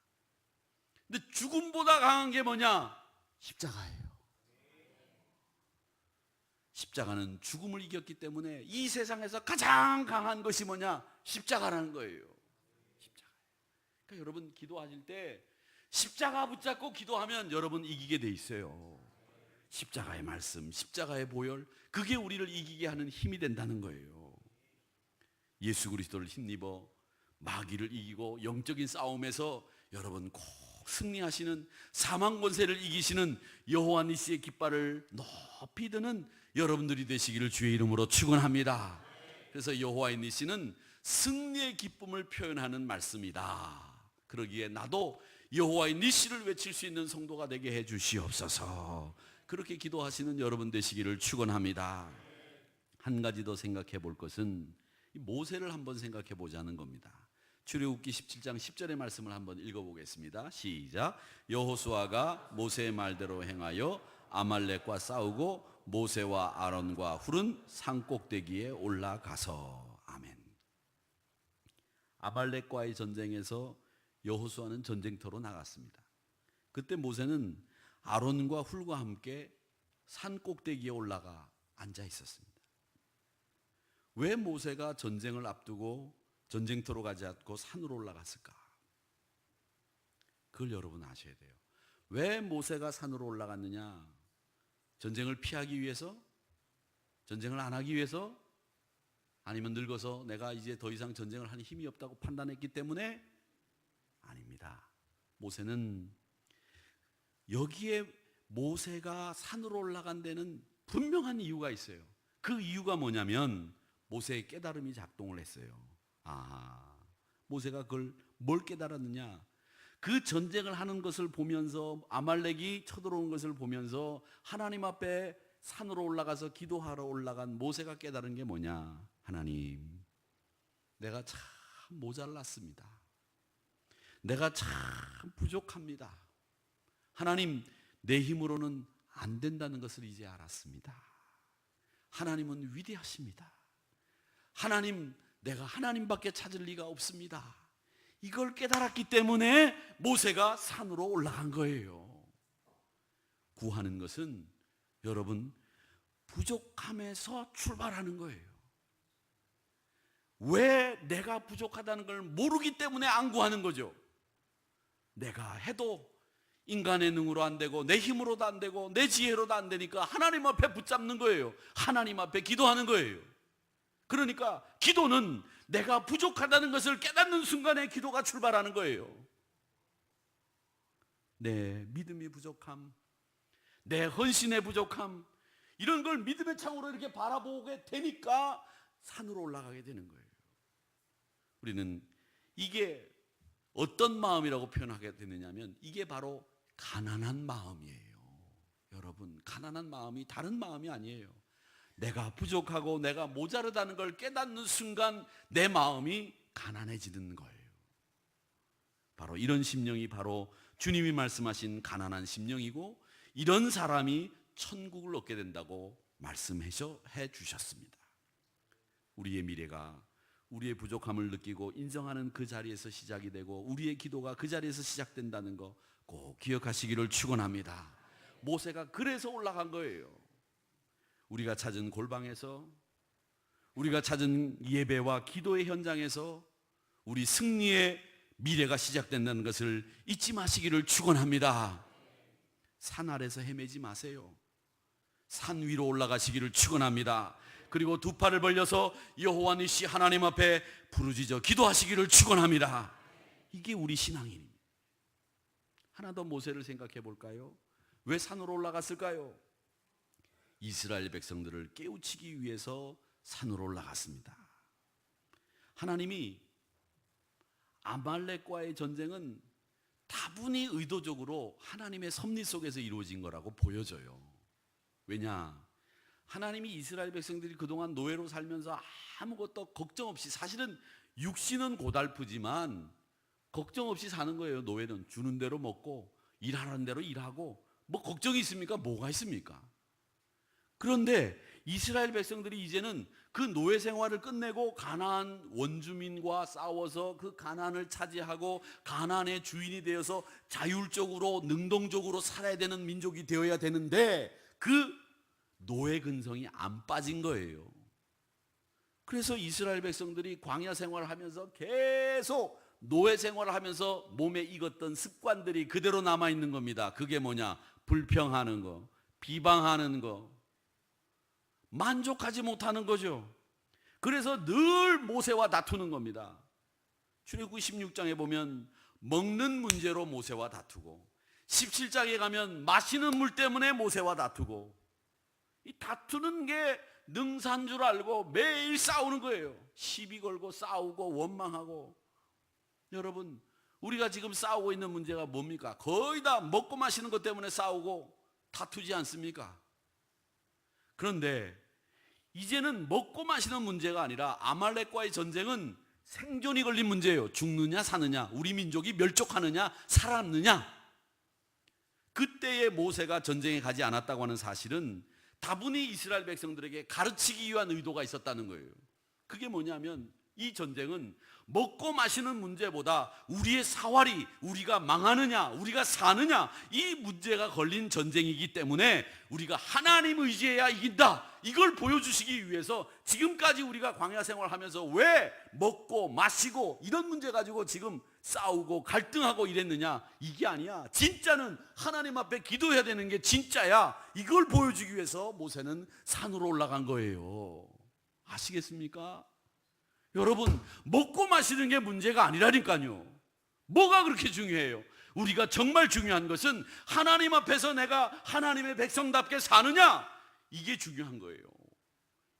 근데 죽음보다 강한 게 뭐냐? 십자가예요. 십자가는 죽음을 이겼기 때문에 이 세상에서 가장 강한 것이 뭐냐? 십자가라는 거예요. 십자가. 그러니까 여러분 기도하실 때 십자가 붙잡고 기도하면 여러분 이기게 돼 있어요. 십자가의 말씀, 십자가의 보혈, 그게 우리를 이기게 하는 힘이 된다는 거예요. 예수 그리스도를 힘입어 마귀를 이기고 영적인 싸움에서 여러분 꼭 승리하시는, 사망 권세를 이기시는 여호와 니시의 깃발을 높이 드는 여러분들이 되시기를 주의 이름으로 축원합니다. 그래서 여호와 니시는 승리의 기쁨을 표현하는 말씀이다. 그러기에 나도 여호와의 니시를 외칠 수 있는 성도가 되게 해 주시옵소서. 그렇게 기도하시는 여러분 되시기를 축원합니다. 한 가지 더 생각해 볼 것은 모세를 한번 생각해 보자는 겁니다. 출애굽기 17장 10절의 말씀을 한번 읽어보겠습니다. 시작. 여호수아가 모세의 말대로 행하여 아말렉과 싸우고 모세와 아론과 훌은 산꼭대기에 올라가서. 아멘. 아말렉과의 전쟁에서 여호수아는 전쟁터로 나갔습니다. 그때 모세는 아론과 훌과 함께 산꼭대기에 올라가 앉아 있었습니다. 왜 모세가 전쟁을 앞두고 전쟁터로 가지 않고 산으로 올라갔을까? 그걸 여러분 아셔야 돼요. 왜 모세가 산으로 올라갔느냐? 전쟁을 피하기 위해서? 전쟁을 안 하기 위해서? 아니면 늙어서 내가 이제 더 이상 전쟁을 할 힘이 없다고 판단했기 때문에? 아닙니다. 모세는 여기에 모세가 산으로 올라간 데는 분명한 이유가 있어요. 그 이유가 뭐냐면 모세의 깨달음이 작동을 했어요. 모세가 그걸 뭘 깨달았느냐? 그 전쟁을 하는 것을 보면서, 아말렉이 쳐들어오는 것을 보면서 하나님 앞에 산으로 올라가서 기도하러 올라간 모세가 깨달은 게 뭐냐? 하나님, 내가 참 모자랐습니다. 내가 참 부족합니다. 하나님, 내 힘으로는 안 된다는 것을 이제 알았습니다. 하나님은 위대하십니다. 하나님, 내가 하나님밖에 찾을 리가 없습니다. 이걸 깨달았기 때문에 모세가 산으로 올라간 거예요. 구하는 것은 여러분 부족함에서 출발하는 거예요. 왜 내가 부족하다는 걸 모르기 때문에 안 구하는 거죠. 내가 해도 인간의 능으로 안 되고 내 힘으로도 안 되고 내 지혜로도 안 되니까 하나님 앞에 붙잡는 거예요. 하나님 앞에 기도하는 거예요. 그러니까 기도는 내가 부족하다는 것을 깨닫는 순간에 기도가 출발하는 거예요. 내 믿음이 부족함, 내 헌신의 부족함, 이런 걸 믿음의 창으로 이렇게 바라보게 되니까 산으로 올라가게 되는 거예요. 우리는 이게 어떤 마음이라고 표현하게 되느냐면 이게 바로 가난한 마음이에요. 여러분, 가난한 마음이 다른 마음이 아니에요. 내가 부족하고 내가 모자르다는 걸 깨닫는 순간 내 마음이 가난해지는 거예요. 바로 이런 심령이 바로 주님이 말씀하신 가난한 심령이고, 이런 사람이 천국을 얻게 된다고 말씀해 주셨습니다. 우리의 미래가 우리의 부족함을 느끼고 인정하는 그 자리에서 시작이 되고, 우리의 기도가 그 자리에서 시작된다는 거 꼭 기억하시기를 축원합니다. 모세가 그래서 올라간 거예요. 우리가 찾은 골방에서, 우리가 찾은 예배와 기도의 현장에서 우리 승리의 미래가 시작된다는 것을 잊지 마시기를 축원합니다. 산 아래서 헤매지 마세요. 산 위로 올라가시기를 축원합니다. 그리고 두 팔을 벌려서 여호와 니시 하나님 앞에 부르짖어 기도하시기를 축원합니다. 이게 우리 신앙입니다. 하나 더 모세를 생각해 볼까요? 왜 산으로 올라갔을까요? 이스라엘 백성들을 깨우치기 위해서 산으로 올라갔습니다. 하나님이 아말렉과의 전쟁은 다분히 의도적으로 하나님의 섭리 속에서 이루어진 거라고 보여져요. 왜냐? 하나님이 이스라엘 백성들이 그동안 노예로 살면서 아무것도 걱정 없이, 사실은 육신은 고달프지만 걱정 없이 사는 거예요. 노예는 주는 대로 먹고 일하는 대로 일하고 뭐 걱정이 있습니까? 뭐가 있습니까? 그런데 이스라엘 백성들이 이제는 그 노예 생활을 끝내고 가나안 원주민과 싸워서 그 가나안을 차지하고 가나안의 주인이 되어서 자율적으로 능동적으로 살아야 되는 민족이 되어야 되는데 그 노예 근성이 안 빠진 거예요. 그래서 이스라엘 백성들이 광야 생활을 하면서 계속 노예 생활을 하면서 몸에 익었던 습관들이 그대로 남아있는 겁니다. 그게 뭐냐? 불평하는 거, 비방하는 거, 만족하지 못하는 거죠. 그래서 늘 모세와 다투는 겁니다. 출애굽기 16장에 보면 먹는 문제로 모세와 다투고 17장에 가면 마시는 물 때문에 모세와 다투고, 이 다투는 게 능사인 줄 알고 매일 싸우는 거예요. 시비 걸고 싸우고 원망하고. 여러분, 우리가 지금 싸우고 있는 문제가 뭡니까? 거의 다 먹고 마시는 것 때문에 싸우고 다투지 않습니까? 그런데 이제는 먹고 마시는 문제가 아니라 아말렉과의 전쟁은 생존이 걸린 문제예요. 죽느냐 사느냐, 우리 민족이 멸족하느냐 살아남느냐. 그때의 모세가 전쟁에 가지 않았다고 하는 사실은 다분히 이스라엘 백성들에게 가르치기 위한 의도가 있었다는 거예요. 그게 뭐냐면 이 전쟁은 먹고 마시는 문제보다 우리의 사활이, 우리가 망하느냐 우리가 사느냐, 이 문제가 걸린 전쟁이기 때문에 우리가 하나님 의지해야 이긴다, 이걸 보여주시기 위해서 지금까지 우리가 광야 생활하면서 왜 먹고 마시고 이런 문제 가지고 지금 싸우고 갈등하고 이랬느냐, 이게 아니야. 진짜는 하나님 앞에 기도해야 되는 게 진짜야. 이걸 보여주기 위해서 모세는 산으로 올라간 거예요. 아시겠습니까? 여러분, 먹고 마시는 게 문제가 아니라니까요. 뭐가 그렇게 중요해요? 우리가 정말 중요한 것은 하나님 앞에서 내가 하나님의 백성답게 사느냐, 이게 중요한 거예요.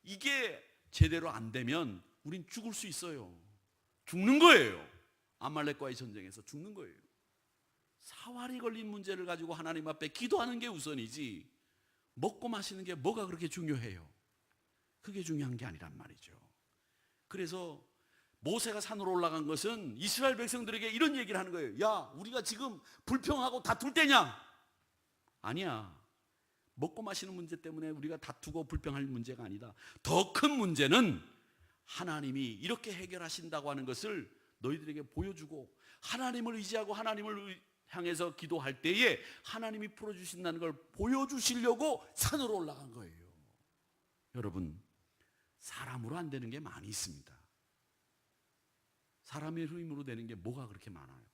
이게 제대로 안 되면 우린 죽을 수 있어요. 죽는 거예요. 아말렉과의 전쟁에서 죽는 거예요. 사활이 걸린 문제를 가지고 하나님 앞에 기도하는 게 우선이지 먹고 마시는 게 뭐가 그렇게 중요해요? 그게 중요한 게 아니란 말이죠. 그래서 모세가 산으로 올라간 것은 이스라엘 백성들에게 이런 얘기를 하는 거예요. 야, 우리가 지금 불평하고 다툴 때냐? 아니야. 먹고 마시는 문제 때문에 우리가 다투고 불평할 문제가 아니다. 더 큰 문제는 하나님이 이렇게 해결하신다고 하는 것을 너희들에게 보여주고, 하나님을 의지하고 하나님을 향해서 기도할 때에 하나님이 풀어주신다는 걸 보여주시려고 산으로 올라간 거예요. 여러분, 사람으로 안 되는 게 많이 있습니다. 사람의 힘으로 되는 게 뭐가 그렇게 많아요?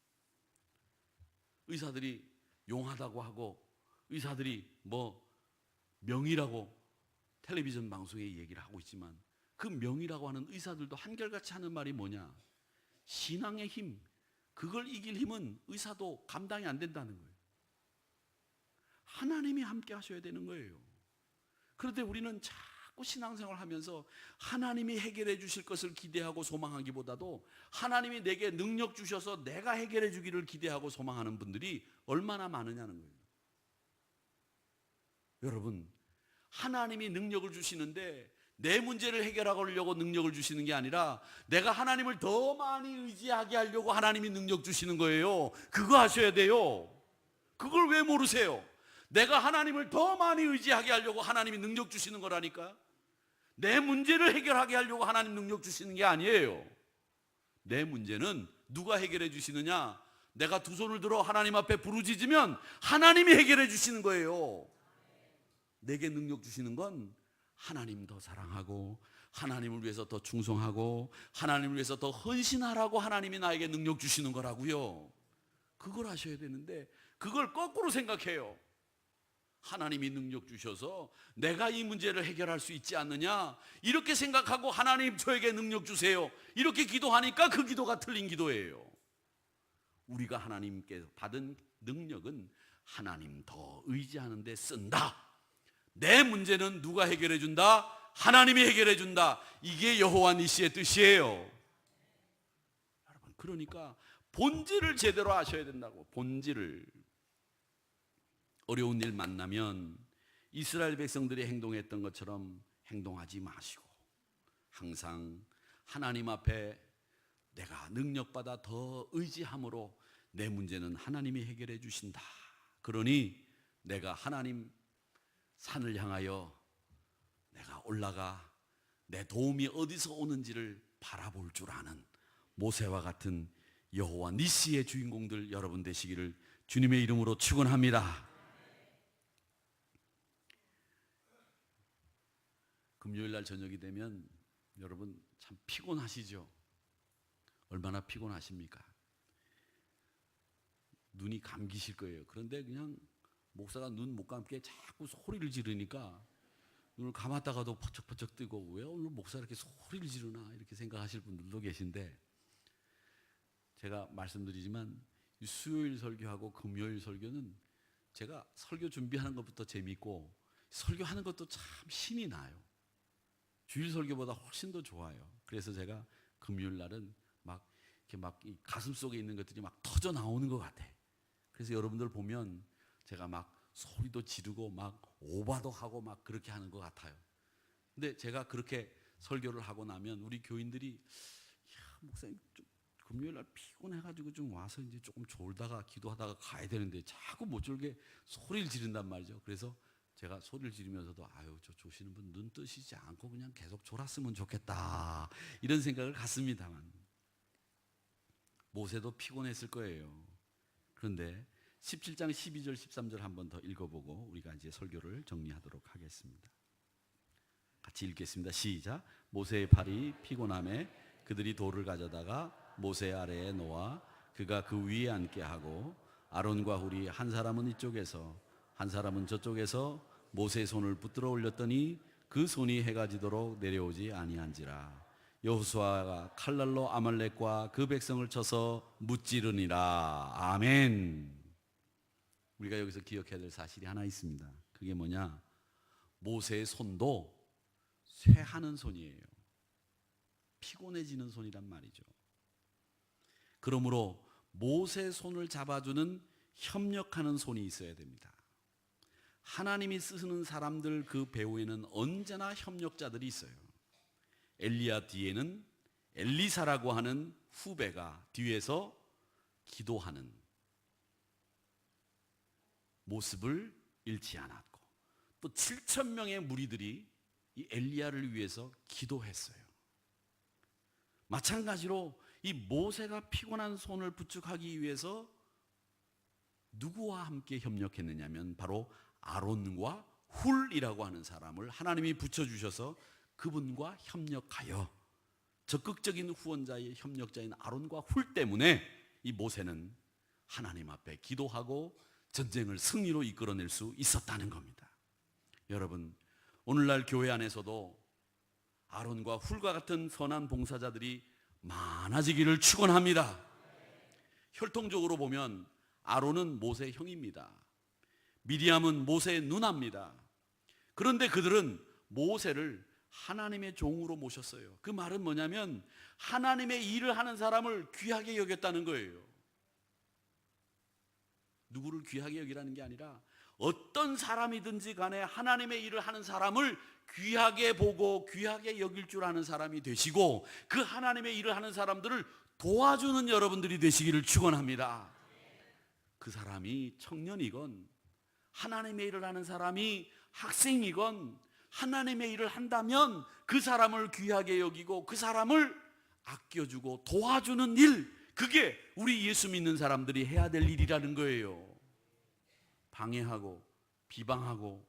의사들이 용하다고 하고, 의사들이 뭐 명의라고 텔레비전 방송에 얘기를 하고 있지만, 그 명의라고 하는 의사들도 한결같이 하는 말이 뭐냐? 신앙의 힘, 그걸 이길 힘은 의사도 감당이 안 된다는 거예요. 하나님이 함께 하셔야 되는 거예요. 그런데 우리는 자꾸 신앙생활 하면서 하나님이 해결해 주실 것을 기대하고 소망하기보다도 하나님이 내게 능력 주셔서 내가 해결해 주기를 기대하고 소망하는 분들이 얼마나 많으냐는 거예요. 여러분, 하나님이 능력을 주시는데 내 문제를 해결하려고 능력을 주시는 게 아니라 내가 하나님을 더 많이 의지하게 하려고 하나님이 능력 주시는 거예요. 그거 하셔야 돼요. 그걸 왜 모르세요? 내가 하나님을 더 많이 의지하게 하려고 하나님이 능력 주시는 거라니까. 내 문제를 해결하게 하려고 하나님 능력 주시는 게 아니에요. 내 문제는 누가 해결해 주시느냐? 내가 두 손을 들어 하나님 앞에 부르짖으면 하나님이 해결해 주시는 거예요. 내게 능력 주시는 건 하나님 더 사랑하고, 하나님을 위해서 더 충성하고, 하나님을 위해서 더 헌신하라고 하나님이 나에게 능력 주시는 거라고요. 그걸 하셔야 되는데 그걸 거꾸로 생각해요. 하나님이 능력 주셔서 내가 이 문제를 해결할 수 있지 않느냐, 이렇게 생각하고 하나님 저에게 능력 주세요, 이렇게 기도하니까 그 기도가 틀린 기도예요. 우리가 하나님께 받은 능력은 하나님 더 의지하는 데 쓴다. 내 문제는 누가 해결해 준다? 하나님이 해결해 준다. 이게 여호와 니시의 뜻이에요. 여러분, 그러니까 본질을 제대로 아셔야 된다고. 본질을. 어려운 일 만나면 이스라엘 백성들이 행동했던 것처럼 행동하지 마시고, 항상 하나님 앞에 내가 능력받아 더 의지함으로 내 문제는 하나님이 해결해 주신다. 그러니 내가 하나님 산을 향하여 내가 올라가 내 도움이 어디서 오는지를 바라볼 줄 아는 모세와 같은 여호와 니시의 주인공들 여러분 되시기를 주님의 이름으로 축원합니다. 금요일 날 저녁이 되면 여러분 참 피곤하시죠? 얼마나 피곤하십니까? 눈이 감기실 거예요. 그런데 그냥 목사가 눈 못 감게 자꾸 소리를 지르니까 눈을 감았다가도 퍼쩍퍼쩍 뜨고 왜 오늘 목사 이렇게 소리를 지르나 이렇게 생각하실 분들도 계신데, 제가 말씀드리지만 수요일 설교하고 금요일 설교는 제가 설교 준비하는 것부터 재밌고 설교하는 것도 참 신이 나요. 주일 설교보다 훨씬 더 좋아요. 그래서 제가 금요일 날은 막 이렇게 막 이 가슴 속에 있는 것들이 막 터져 나오는 것 같아. 그래서 여러분들 보면 제가 막 소리도 지르고 막 오바도 하고 막 그렇게 하는 것 같아요. 근데 제가 그렇게 설교를 하고 나면 우리 교인들이 야, 목사님 좀 금요일 날 피곤해가지고 좀 와서 이제 조금 졸다가 기도하다가 가야 되는데 자꾸 못 졸게 소리를 지른단 말이죠. 그래서 제가 소리를 지르면서도 아유 저 조시는 분 눈 뜨시지 않고 그냥 계속 졸았으면 좋겠다 이런 생각을 갖습니다만, 모세도 피곤했을 거예요. 그런데 17장 12절 13절 한 번 더 읽어보고 우리가 이제 설교를 정리하도록 하겠습니다. 같이 읽겠습니다. 시작. 모세의 팔이 피곤함에 그들이 돌을 가져다가 모세 아래에 놓아 그가 그 위에 앉게 하고 아론과 훌이 한 사람은 이쪽에서 한 사람은 저쪽에서 모세의 손을 붙들어 올렸더니 그 손이 해가 지도록 내려오지 아니한지라. 여호수아가 칼날로 아말렉과 그 백성을 쳐서 무찌르니라. 아멘. 우리가 여기서 기억해야 될 사실이 하나 있습니다. 그게 뭐냐? 모세의 손도 쇠하는 손이에요. 피곤해지는 손이란 말이죠. 그러므로 모세의 손을 잡아주는 협력하는 손이 있어야 됩니다. 하나님이 쓰시는 사람들 그 배후에는 언제나 협력자들이 있어요. 엘리야 뒤에는 엘리사라고 하는 후배가 뒤에서 기도하는 모습을 잃지 않았고, 또 7,000명의 무리들이 이 엘리야를 위해서 기도했어요. 마찬가지로 이 모세가 피곤한 손을 부축하기 위해서 누구와 함께 협력했느냐면 바로 아론과 훌이라고 하는 사람을 하나님이 붙여주셔서 그분과 협력하여 적극적인 후원자의 협력자인 아론과 훌 때문에 이 모세는 하나님 앞에 기도하고 전쟁을 승리로 이끌어낼 수 있었다는 겁니다. 여러분, 오늘날 교회 안에서도 아론과 훌과 같은 선한 봉사자들이 많아지기를 축원합니다. 혈통적으로 보면 아론은 모세의 형입니다. 미리암은 모세의 누나입니다. 그런데 그들은 모세를 하나님의 종으로 모셨어요. 그 말은 뭐냐면 하나님의 일을 하는 사람을 귀하게 여겼다는 거예요. 누구를 귀하게 여기라는 게 아니라 어떤 사람이든지 간에 하나님의 일을 하는 사람을 귀하게 보고 귀하게 여길 줄 아는 사람이 되시고, 그 하나님의 일을 하는 사람들을 도와주는 여러분들이 되시기를 축원합니다. 그 사람이 청년이건 하나님의 일을 하는 사람이 학생이건 하나님의 일을 한다면 그 사람을 귀하게 여기고 그 사람을 아껴주고 도와주는 일, 그게 우리 예수 믿는 사람들이 해야 될 일이라는 거예요. 방해하고 비방하고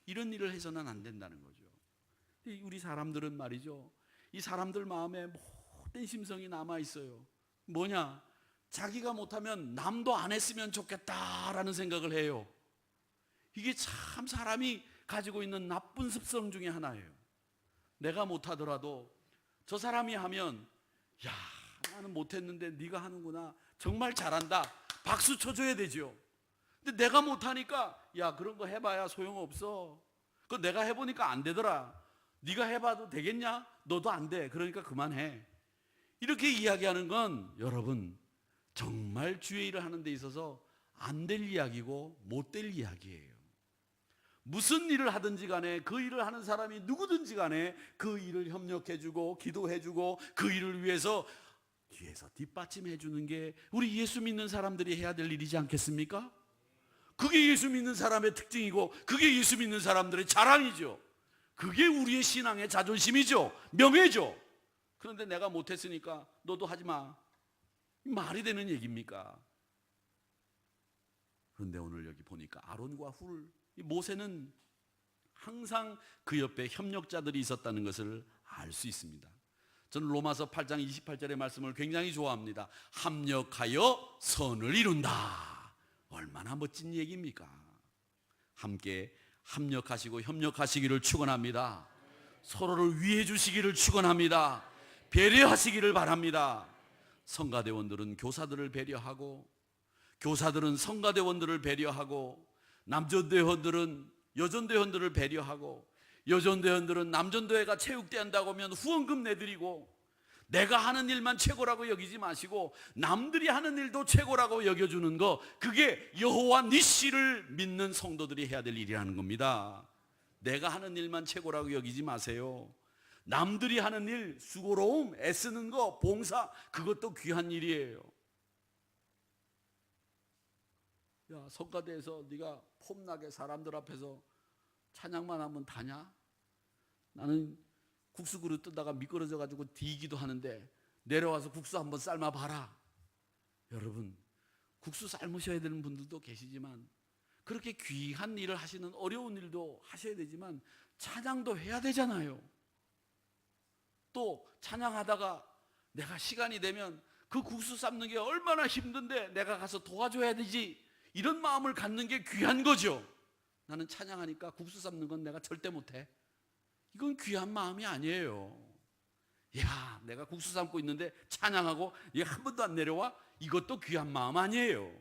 이런 일을 해서는 안 된다는 거죠. 우리 사람들은 말이죠, 이 사람들 마음에 못된 심성이 남아 있어요. 뭐냐? 자기가 못하면 남도 안 했으면 좋겠다라는 생각을 해요. 이게 참 사람이 가지고 있는 나쁜 습성 중에 하나예요. 내가 못하더라도 저 사람이 하면 야, 나는 못했는데 네가 하는구나, 정말 잘한다, 박수 쳐줘야 되죠. 근데 내가 못하니까 야, 그런 거 해봐야 소용없어, 그거 내가 해보니까 안 되더라, 네가 해봐도 되겠냐, 너도 안 돼, 그러니까 그만해, 이렇게 이야기하는 건 여러분 정말 주의 일을 하는 데 있어서 안 될 이야기고 못 될 이야기예요. 무슨 일을 하든지 간에 그 일을 하는 사람이 누구든지 간에 그 일을 협력해주고 기도해주고 그 일을 위해서 뒤에서 뒷받침해주는 게 우리 예수 믿는 사람들이 해야 될 일이지 않겠습니까? 그게 예수 믿는 사람의 특징이고 그게 예수 믿는 사람들의 자랑이죠. 그게 우리의 신앙의 자존심이죠. 명예죠. 그런데 내가 못했으니까 너도 하지 마. 말이 되는 얘기입니까? 그런데 오늘 여기 보니까 아론과 훌, 모세는 항상 그 옆에 협력자들이 있었다는 것을 알 수 있습니다. 저는 로마서 8장 28절의 말씀을 굉장히 좋아합니다. 합력하여 선을 이룬다. 얼마나 멋진 얘기입니까? 함께 합력하시고 협력하시기를 축원합니다. 서로를 위해 주시기를 축원합니다. 배려하시기를 바랍니다. 성가대원들은 교사들을 배려하고, 교사들은 성가대원들을 배려하고, 남전대원들은 여전대원들을 배려하고, 여전대원들은 남전대회가 체육대 한다고 하면 후원금 내드리고, 내가 하는 일만 최고라고 여기지 마시고 남들이 하는 일도 최고라고 여겨주는 거, 그게 여호와 니시를 믿는 성도들이 해야 될 일이라는 겁니다. 내가 하는 일만 최고라고 여기지 마세요. 남들이 하는 일, 수고로움, 애쓰는 거, 봉사, 그것도 귀한 일이에요. 야, 성가대에서 네가 폼나게 사람들 앞에서 찬양만 하면 다냐? 나는 국수 그릇 뜨다가 미끄러져 가지고 뒤기도 하는데 내려와서 국수 한번 삶아봐라. 여러분, 국수 삶으셔야 되는 분들도 계시지만, 그렇게 귀한 일을 하시는 어려운 일도 하셔야 되지만 찬양도 해야 되잖아요. 또 찬양하다가 내가 시간이 되면 그 국수 삶는 게 얼마나 힘든데 내가 가서 도와줘야 되지, 이런 마음을 갖는 게 귀한 거죠. 나는 찬양하니까 국수 삶는 건 내가 절대 못해. 이건 귀한 마음이 아니에요. 야, 내가 국수 삶고 있는데 찬양하고 얘 한 번도 안 내려와? 이것도 귀한 마음 아니에요.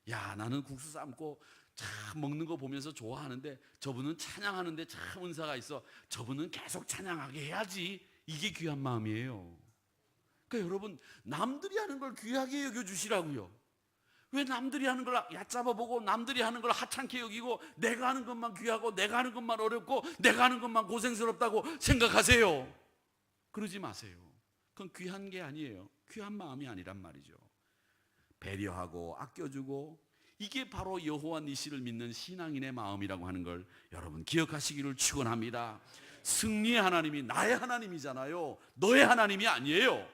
야, 나는 국수 삶고 참 먹는 거 보면서 좋아하는데 저분은 찬양하는데 참 은사가 있어. 저분은 계속 찬양하게 해야지. 이게 귀한 마음이에요. 그러니까 여러분, 남들이 하는 걸 귀하게 여겨주시라고요. 왜 남들이 하는 걸 얕잡아보고 남들이 하는 걸 하찮게 여기고 내가 하는 것만 귀하고 내가 하는 것만 어렵고 내가 하는 것만 고생스럽다고 생각하세요? 그러지 마세요. 그건 귀한 게 아니에요. 귀한 마음이 아니란 말이죠. 배려하고 아껴주고, 이게 바로 여호와 니시를 믿는 신앙인의 마음이라고 하는 걸 여러분 기억하시기를 축원합니다. 승리의 하나님이 나의 하나님이잖아요. 너의 하나님이 아니에요.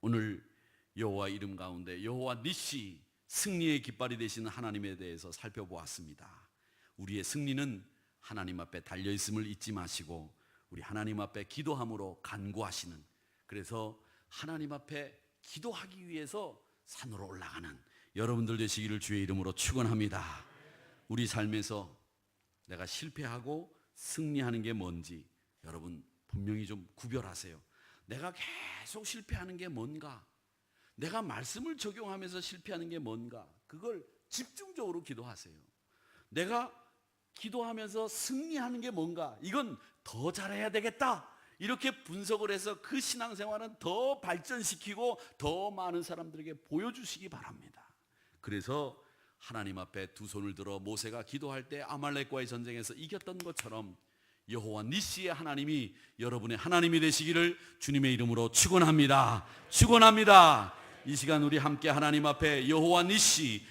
오늘 여호와 이름 가운데 여호와 니시, 승리의 깃발이 되시는 하나님에 대해서 살펴보았습니다. 우리의 승리는 하나님 앞에 달려있음을 잊지 마시고 우리 하나님 앞에 기도함으로 간구하시는, 그래서 하나님 앞에 기도하기 위해서 산으로 올라가는 여러분들 되시기를 주의 이름으로 축원합니다. 우리 삶에서 내가 실패하고 승리하는 게 뭔지 여러분 분명히 좀 구별하세요. 내가 계속 실패하는 게 뭔가, 내가 말씀을 적용하면서 실패하는 게 뭔가, 그걸 집중적으로 기도하세요. 내가 기도하면서 승리하는 게 뭔가, 이건 더 잘해야 되겠다, 이렇게 분석을 해서 그 신앙생활은 더 발전시키고 더 많은 사람들에게 보여주시기 바랍니다. 그래서 하나님 앞에 두 손을 들어 모세가 기도할 때 아말렉과의 전쟁에서 이겼던 것처럼 여호와 니시의 하나님이 여러분의 하나님이 되시기를 주님의 이름으로 축원합니다. 축원합니다. 이 시간 우리 함께 하나님 앞에 여호와 니시,